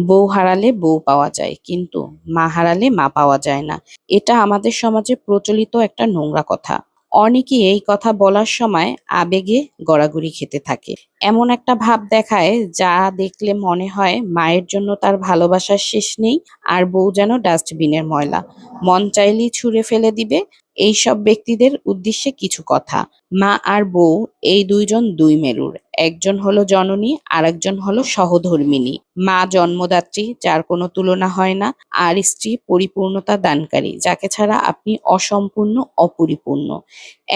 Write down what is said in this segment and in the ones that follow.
বউ হারালে বউ পাওয়া যায়, কিন্তু মা হারালে মা পাওয়া যায় না। এটা আমাদের সমাজে প্রচলিত একটা নোংরা কথা। অনেকেই এই কথা বলার সময় আবেগে গড়াগড়ি খেতে থাকে। এমন একটা ভাব দেখায় যা দেখলে মনে হয় মায়ের জন্য তার ভালোবাসার শেষ নেই, আর বউ যেন ডাস্টবিনের ময়লা, মন চাইলেই ছুঁড়ে ফেলে দিবে। এইসব ব্যক্তিদের উদ্দেশ্যে কিছু কথা। মা আর বউ এই দুইজন দুই মেরুর। একজন হলো জননী, আরেকজন হলো সহধর্মিণী। মা জন্মদাত্রী, যার কোনো তুলনা হয় না, আর স্ত্রী পরিপূর্ণতা দানকারী, যাকে ছাড়া আপনি অসম্পূর্ণ, অপরিপূর্ণ।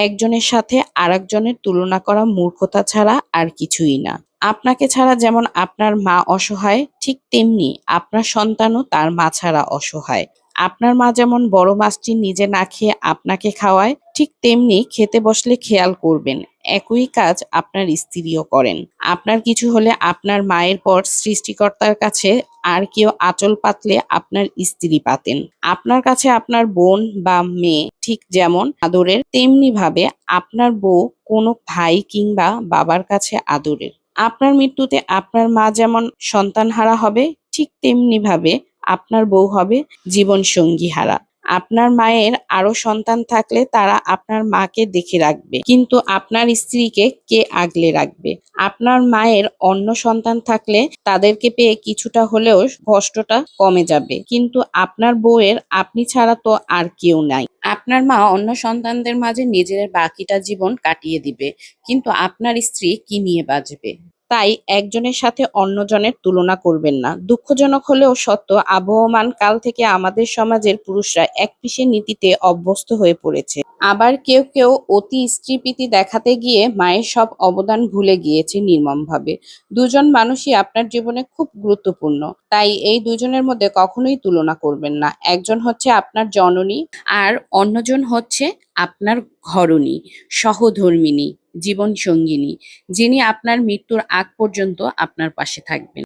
একজনের সাথে আরেকজনের তুলনা করা মূর্খতা ছাড়া আর কিছুই না। আপনাকে ছাড়া যেমন আপনার মা অসহায়, ঠিক তেমনি আপনার সন্তানও তার মা ছাড়া অসহায়। আপনার মা যেমন বড় মাছটি নিজে না খেয়ে আপনাকে খাওয়ায়, ঠিক তেমনি খেতে বসলে খেয়াল করবেন একই কাজ আপনার স্ত্রীও করেন। আপনার কিছু হলে আপনার মায়ের পর সৃষ্টিকর্তার কাছে আর কেউ আঁচল পাতলে আপনার স্ত্রী পাতেন। আপনার কাছে আপনার বোন বা মেয়ে ঠিক যেমন আদরের, তেমনি ভাবে আপনার বউ কোনো ভাই কিংবা বাবার কাছে আদরের। আপনার মৃত্যুতে আপনার মা যেমন সন্তানহারা হবে, ঠিক তেমনি ভাবে আপনার বউ হবে জীবন সঙ্গী হারা। আপনার মায়ের আরো সন্তান থাকলে তারা আপনার মাকে দেখে রাখবে, কিন্তু আপনার স্ত্রীকে কে আগলে রাখবে? আপনার মায়ের অন্য সন্তান থাকলে তাদেরকে পেয়ে কিছুটা হলেও কষ্টটা কমে যাবে, কিন্তু আপনার বউয়ের আপনি ছাড়া তো আর কেউ নাই। আপনার মা অন্য সন্তানদের মাঝে নিজের বাকিটা জীবন কাটিয়ে দিবে, কিন্তু আপনার স্ত্রী কি নিয়ে বাঁচবে? তাই একজনের সাথে অন্যজনের তুলনা করবেন না। দুঃখজনক হলেও সত্য, আবহমান কাল থেকে আমাদের সমাজের পুরুষরা একপিষে নীতিতে অভ্যস্ত হয়ে পড়েছে। আবার কেউ কেউ অতি স্ত্রীপ্রীতি দেখাতে গিয়ে মায়ের সব অবদান ভুলে গিয়েছে নির্মমভাবে। দুজন মানুষই আপনার জীবনে খুব গুরুত্বপূর্ণ, তাই এই দুজনের মধ্যে কখনোই তুলনা করবেন না। একজন হচ্ছে আপনার জননী, আর অন্যজন হচ্ছে আপনার ঘরণী, সহধর্মিণী, জীবন সঙ্গিনী, যিনি আপনার মৃত্যুর আগ পর্যন্ত আপনার পাশে থাকবেন।